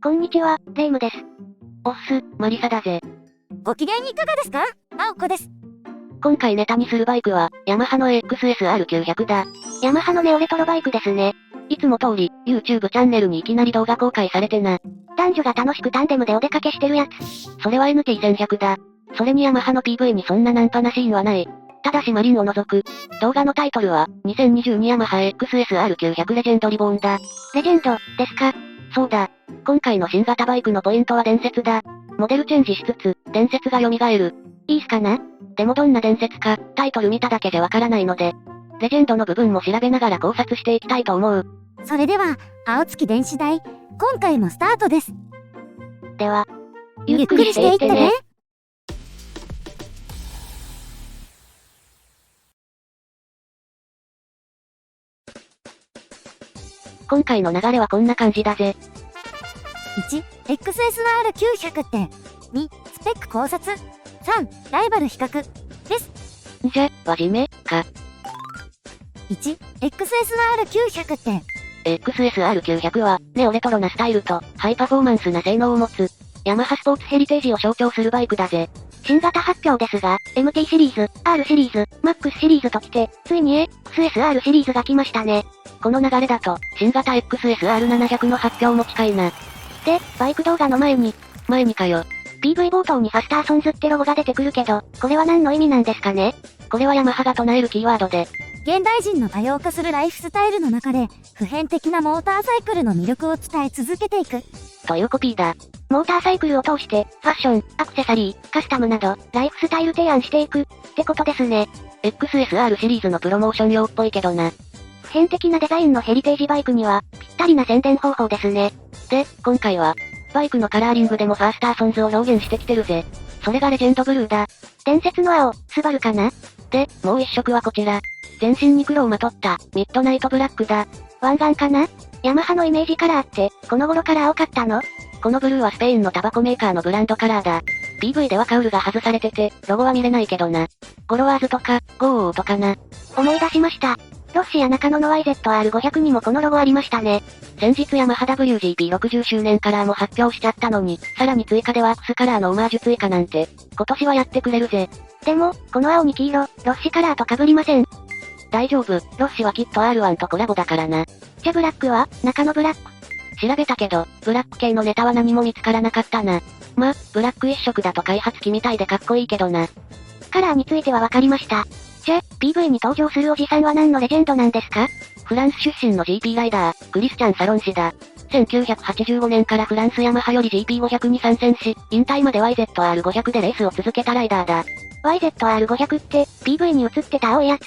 こんにちは、レイムです。おっす、マリサだぜ。ご機嫌いかがですか？ナオコです。今回ネタにするバイクは、ヤマハの XSR900 だ。ヤマハのネオレトロバイクですね。いつも通り、YouTube チャンネルにいきなり動画公開されてな。男女が楽しくタンデムでお出かけしてるやつ。それは NT1100 だ。それにヤマハの PV にそんなナンパなシーンはない。ただしマリンを除く。動画のタイトルは、2022ヤマハ XSR900 レジェンドリボーンだ。レジェンド、ですか？そうだ。今回の新型バイクのポイントは伝説だ。モデルチェンジしつつ、伝説が蘇る。いいっすかな？でもどんな伝説か、タイトル見ただけじゃわからないので、レジェンドの部分も調べながら考察していきたいと思う。それでは、青月電子台、今回もスタートです。では、ゆっくりしていってね。今回の流れはこんな感じだぜ。1、XSR900 って。2、スペック考察。3、ライバル比較。です。じゃ、はじめ、か。1、XSR900 って。XSR900 は、ネオレトロなスタイルと、ハイパフォーマンスな性能を持つ、ヤマハスポーツヘリテージを象徴するバイクだぜ。新型発表ですが、MT シリーズ、R シリーズ、MAX シリーズときて、ついに XSR シリーズが来ましたね。この流れだと、新型 XSR700 の発表も近いな。で、バイク動画の前にかよ。PV 冒頭にファスターソンズってロゴが出てくるけど、これは何の意味なんですかね？これはヤマハが唱えるキーワードで、現代人の多様化するライフスタイルの中で、普遍的なモーターサイクルの魅力を伝え続けていく。というコピーだ。モーターサイクルを通して、ファッション、アクセサリー、カスタムなど、ライフスタイル提案していく、ってことですね。XSR シリーズのプロモーション用っぽいけどな。普遍的なデザインのヘリテージバイクには、ぴったりな宣伝方法ですね。で、今回は、バイクのカラーリングでもファースターソンズを表現してきてるぜ。それがレジェンドブルーだ。伝説の青、スバルかな？で、もう一色はこちら。全身に黒をまとった、ミッドナイトブラックだ。湾岸かな？ヤマハのイメージカラーって、この頃から青かったの？このブルーはスペインのタバコメーカーのブランドカラーだ。PV ではカウルが外されてて、ロゴは見れないけどな。ゴロワーズとか、ゴーオーとかな。思い出しました。ロッシや中野の YZR500 にもこのロゴありましたね。先日ヤマハ WGP60 周年カラーも発表しちゃったのに、さらに追加でワークスカラーのオマージュ追加なんて、今年はやってくれるぜ。でも、この青に黄色、ロッシカラーと被りません。大丈夫、ロッシはきっと R1 とコラボだからな。じゃブラックは、中野ブラック。調べたけど、ブラック系のネタは何も見つからなかったな。ま、ブラック一色だと開発機みたいでかっこいいけどな。カラーについてはわかりました。じゃ、PV に登場するおじさんは何のレジェンドなんですか？フランス出身の GP ライダー、クリスチャン・サロン氏だ。1985年からフランスヤマハより GP500 に参戦し、引退まで YZR500 でレースを続けたライダーだ。YZR500 って、PV に映ってた青いやつ。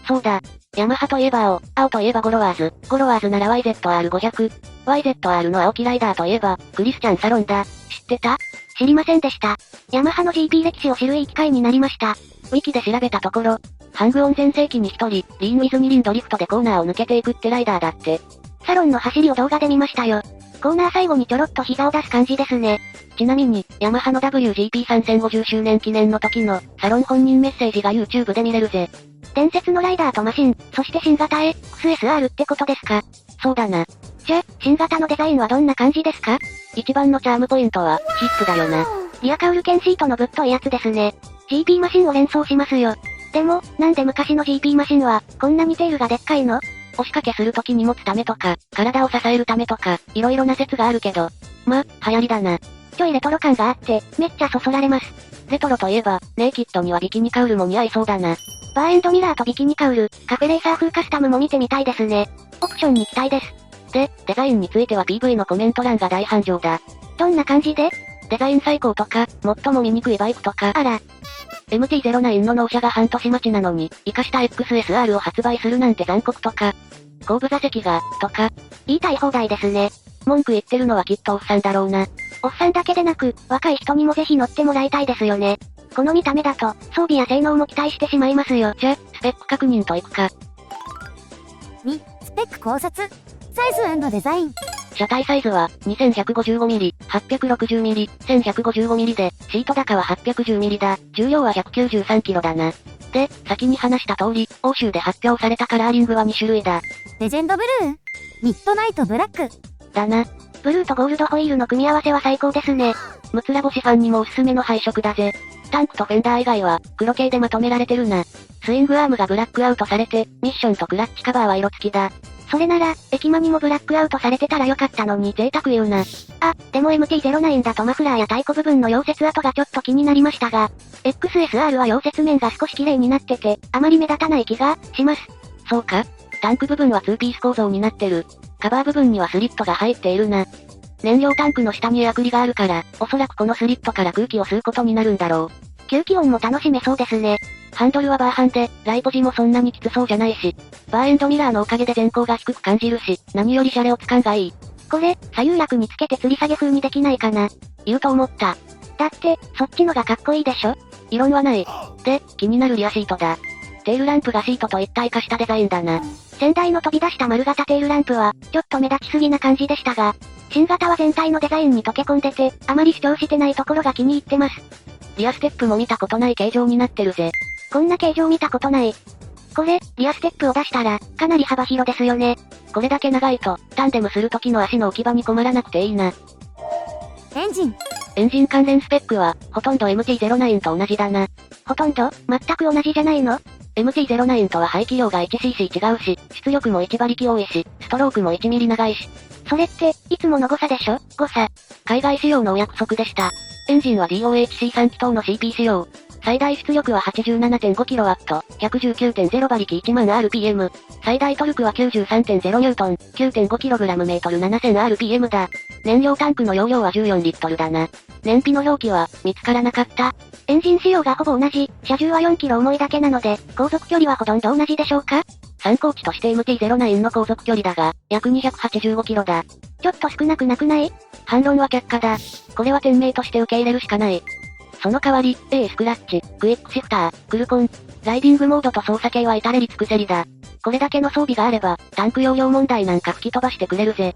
そうだ。ヤマハといえば青、青といえばゴロワーズ、ゴロワーズなら YZR500。YZR の青木ライダーといえば、クリスチャン・サロンだ。知ってた？知りませんでした。ヤマハの GP 歴史を知るいい機会になりました。ウィキで調べたところ、ハングオン全盛期に一人、リーンウィズミリンドリフトでコーナーを抜けていくってライダーだって。サロンの走りを動画で見ましたよ。コーナー最後にちょろっと膝を出す感じですね。ちなみに、ヤマハの WGP 参戦50周年記念の時の、サロン本人メッセージが YouTube で見れるぜ。伝説のライダーとマシン、そして新型 XSR ってことですか？そうだな。じゃ、新型のデザインはどんな感じですか？一番のチャームポイントは、ヒップだよな。リアカウル剣シートのぶっといやつですね。GP マシンを連想しますよ。でも、なんで昔の GP マシンは、こんなにテールがでっかいの？押し掛けするときに持つためとか、体を支えるためとか、いろいろな説があるけど。ま、流行りだな。ちょいレトロ感があって、めっちゃそそられます。レトロといえば、ネイキッドにはビキニカウルも似合いそうだな。バーエンドミラーとビキニカウル、カフェレーサー風カスタムも見てみたいですね。オプションに期待です。で、デザインについては PV のコメント欄が大繁盛だ。どんな感じで？デザイン最高とか、最も見にくいバイクとか。あら。MT-09 の納車が半年待ちなのに、活かした XSR を発売するなんて残酷とか。後部座席が、とか。言いたい放題ですね。文句言ってるのはきっとおっさんだろうな。おっさんだけでなく、若い人にもぜひ乗ってもらいたいですよね。この見た目だと、装備や性能も期待してしまいますよ。じゃ、スペック確認といくか。2、スペック考察。サイズ&デザイン。車体サイズは、2155mm、860mm、1155mm で、シート高は 810mm だ。重量は 193kg だな。で、先に話した通り、欧州で発表されたカラーリングは2種類だ。レジェンドブルー、ミッドナイトブラック。だな。ブルーとゴールドホイールの組み合わせは最高ですね。ムツラボシファンにもおすすめの配色だぜ。タンクとフェンダー以外は、黒系でまとめられてるな。スイングアームがブラックアウトされて、ミッションとクラッチカバーは色付きだ。それなら、駅マにもブラックアウトされてたらよかったのに贅沢言うな。あ、でも MT-09 だとマフラーや太鼓部分の溶接跡がちょっと気になりましたが、XSR は溶接面が少し綺麗になってて、あまり目立たない気がします。そうか？タンク部分は2ピース構造になってる。カバー部分にはスリットが入っているな。燃料タンクの下にエアクリがあるから、おそらくこのスリットから空気を吸うことになるんだろう。吸気音も楽しめそうですね。ハンドルはバーハンで、ライポジもそんなにきつそうじゃないし、バーエンドミラーのおかげで前高が低く感じるし、何よりシャレオツ感がいい。これ、左右楽につけて吊り下げ風にできないかな。言うと思った。だって、そっちのがかっこいいでしょ？異論はない。で、気になるリアシートだ。テールランプがシートと一体化したデザインだな。先代の飛び出した丸型テールランプは、ちょっと目立ちすぎな感じでしたが、新型は全体のデザインに溶け込んでて、あまり主張してないところが気に入ってます。リアステップも見たことない形状になってるぜ。こんな形状見たことない。これ、リアステップを出したら、かなり幅広ですよね。これだけ長いと、タンデムする時の足の置き場に困らなくていいな。エンジン。エンジン関連スペックは、ほとんど MT-09 と同じだな。ほとんど、全く同じじゃないの？ MT-09 とは排気量が 1cc 違うし、出力も1馬力多いし、ストロークも1ミリ長いし。それって、いつもの誤差でしょ？誤差。海外仕様のお約束でした。エンジンは DOHC3 気筒の CP 仕様。最大出力は 87.5kW、119.0 馬力1万 RPM。最大トルクは 93.0 ニュートン、9.5kg メートル 7000rpm だ。燃料タンクの容量は14リットルだな。燃費の表記は、見つからなかった。エンジン仕様がほぼ同じ、車重は4キロ重いだけなので、航続距離はほとんど同じでしょうか？参考値として MT-09 の航続距離だが、約285キロだ。ちょっと少なくなくない？反論は却下だ。これは店名として受け入れるしかない。その代わり、A スクラッチ、クイックシフター、クルコン、ライディングモードと操作系は至れり尽くせりだ。これだけの装備があれば、タンク容量問題なんか吹き飛ばしてくれるぜ。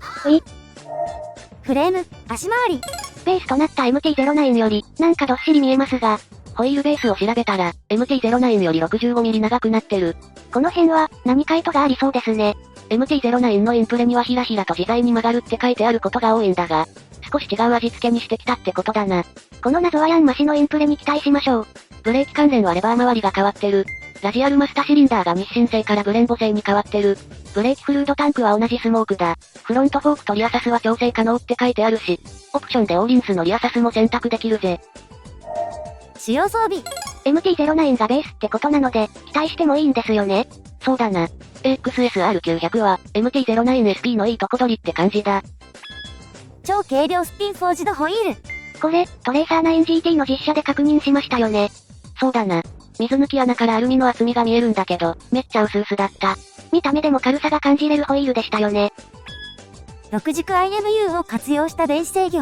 フレーム、足回り。ベースとなった MT-09 より、なんかどっしり見えますが、ホイールベースを調べたら、MT-09 より 65mm 長くなってる。この辺は、何か意図がありそうですね。MT-09 のインプレにはひらひらと自在に曲がるって書いてあることが多いんだが、少し違う味付けにしてきたってことだな。この謎はヤンマシのインプレに期待しましょう。ブレーキ関連はレバー周りが変わってる。ラジアルマスタシリンダーが日清製からブレンボ製に変わってる。ブレーキフルードタンクは同じスモークだ。フロントフォークとリアサスは調整可能って書いてあるし、オプションでオーリンスのリアサスも選択できるぜ。主要装備。MT-09 がベースってことなので、期待してもいいんですよね。そうだな。AXSR900 は、MT-09SP のいいとこ取りって感じだ。超軽量スピンフォージドホイール。これ、トレーサー 9GT の実写で確認しましたよね。そうだな。水抜き穴からアルミの厚みが見えるんだけど、めっちゃ薄々だった。見た目でも軽さが感じれるホイールでしたよね。6軸 IMU を活用した電子制御。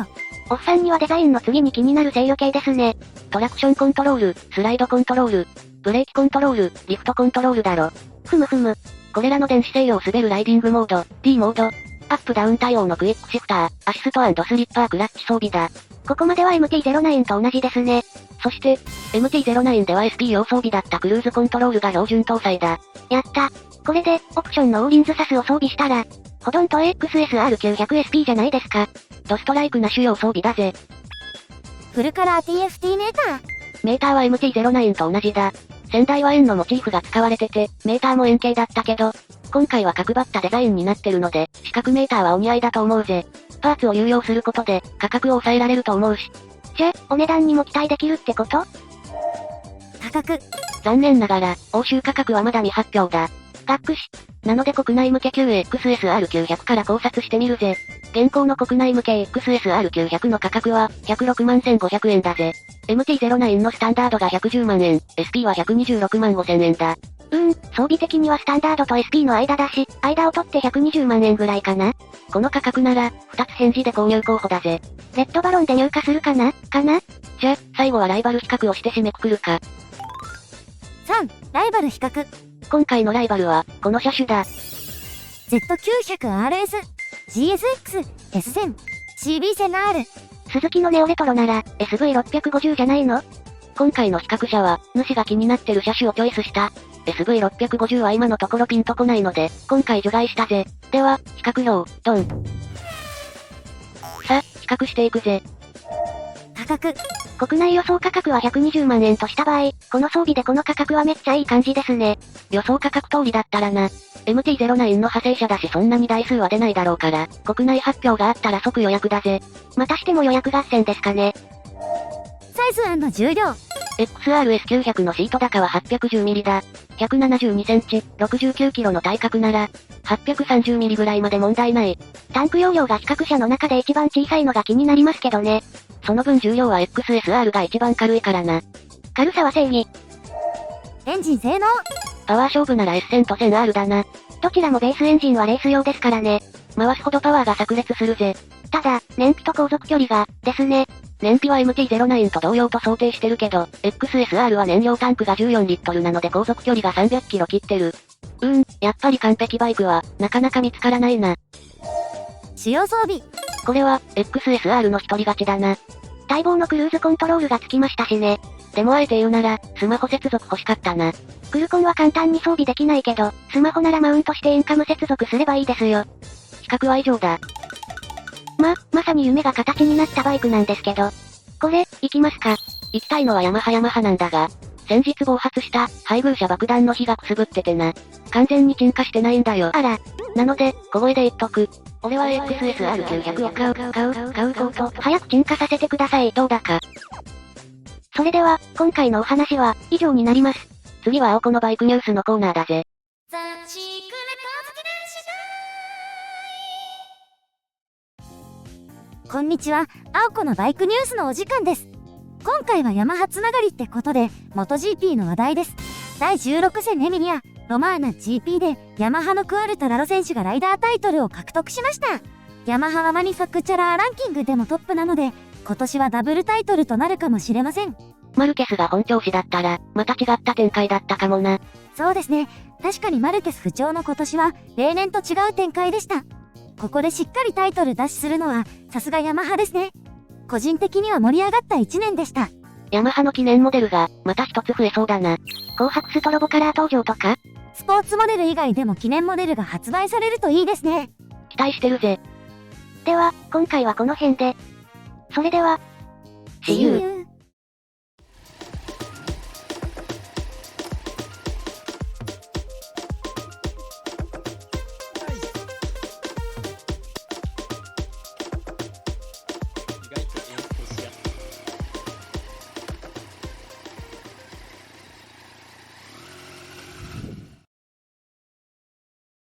おっさんにはデザインの次に気になる制御系ですね。トラクションコントロール、スライドコントロール、ブレーキコントロール、リフトコントロールだろ。ふむふむ。これらの電子制御を滑るライディングモード、D モード、アップダウン対応のクイックシフター、アシスト&スリッパークラッチ装備だ。ここまでは MT-09 と同じですね。そして、MT-09 では SP 用装備だったクルーズコントロールが標準搭載だ。やった。これで、オプションのオーリンズサスを装備したら、ほとんど AXSR900SP じゃないですか。ドストライクな主要装備だぜ。フルカラー TFT メーター。メーターは MT-09 と同じだ。先代は円のモチーフが使われてて、メーターも円形だったけど、今回は角張ったデザインになってるので、四角メーターはお似合いだと思うぜ。パーツを有用することで、価格を抑えられると思うし。じゃ、お値段にも期待できるってこと？価格。残念ながら、欧州価格はまだ未発表だ。がっくし。なので国内向け QXSR900 から考察してみるぜ。現行の国内向け XSR900 の価格は、106万1500円だぜ。MT-09 のスタンダードが110万円、SP は126万5000円だ。装備的にはスタンダードと SP の間だし、間を取って120万円ぐらいかな。この価格なら、2つ返事で購入候補だぜ。レッドバロンで入荷するかなじゃ、最後はライバル比較をして締めくくるか。3、ライバル比較。今回のライバルは、この車種だ。Z900RS、GSX、S1000、CB1000R。鈴木のネオレトロなら、SV650 じゃないの？今回の比較車は、主が気になってる車種をチョイスした。SV650 は今のところピンとこないので、今回除外したぜ。では、比較表、ドン。較していくぜ。価格。国内予想価格は120万円とした場合、この装備でこの価格はめっちゃいい感じですね。予想価格通りだったらな。MT-09 の派生車だしそんなに台数は出ないだろうから、国内発表があったら即予約だぜ。またしても予約合戦ですかね。サイズ&重量。XRS900 のシート高は 810mm だ。172センチ、69キロの体格なら、830mm ぐらいまで問題ない。タンク容量が比較車の中で一番小さいのが気になりますけどね。その分重量は XSR が一番軽いからな。軽さは正義。エンジン性能。パワー勝負なら S1000 と 1000R だな。どちらもベースエンジンはレース用ですからね。回すほどパワーが炸裂するぜ。ただ、燃費と航続距離が、ですね。燃費は MT-09 と同様と想定してるけど、XSR は燃料タンクが14リットルなので航続距離が300キロ切ってる。やっぱり完璧バイクは、なかなか見つからないな。主要装備。これは、XSR の一人勝ちだな。待望のクルーズコントロールがつきましたしね。でもあえて言うなら、スマホ接続欲しかったな。クルコンは簡単に装備できないけど、スマホならマウントしてインカム接続すればいいですよ。比較は以上だ。まさに夢が形になったバイクなんですけど。これ、行きますか。行きたいのはヤマハなんだが、先日暴発した、配偶者爆弾の火がくすぶっててな。完全に鎮火してないんだよ。あら。なので、小声で言っとく。俺は XSR900 を買うこと。早く鎮火させてください。どうだか。それでは、今回のお話は、以上になります。次は青子のバイクニュースのコーナーだぜ。こんにちは、青子のバイクニュースのお時間です。今回はヤマハつながりってことで、MotoGP の話題です。第16戦エミリア、ロマーナ GP で、ヤマハのクアルタラロ選手がライダータイトルを獲得しました。ヤマハはマニファクチャラーランキングでもトップなので、今年はダブルタイトルとなるかもしれません。マルケスが本調子だったら、また違った展開だったかもな。そうですね。確かにマルケス不調の今年は、例年と違う展開でした。ここでしっかりタイトル奪取するのは、さすがヤマハですね。個人的には盛り上がった1年でした。ヤマハの記念モデルが、また一つ増えそうだな。紅白ストロボカラー登場とか？スポーツモデル以外でも記念モデルが発売されるといいですね。期待してるぜ。では、今回はこの辺で。それでは、See you!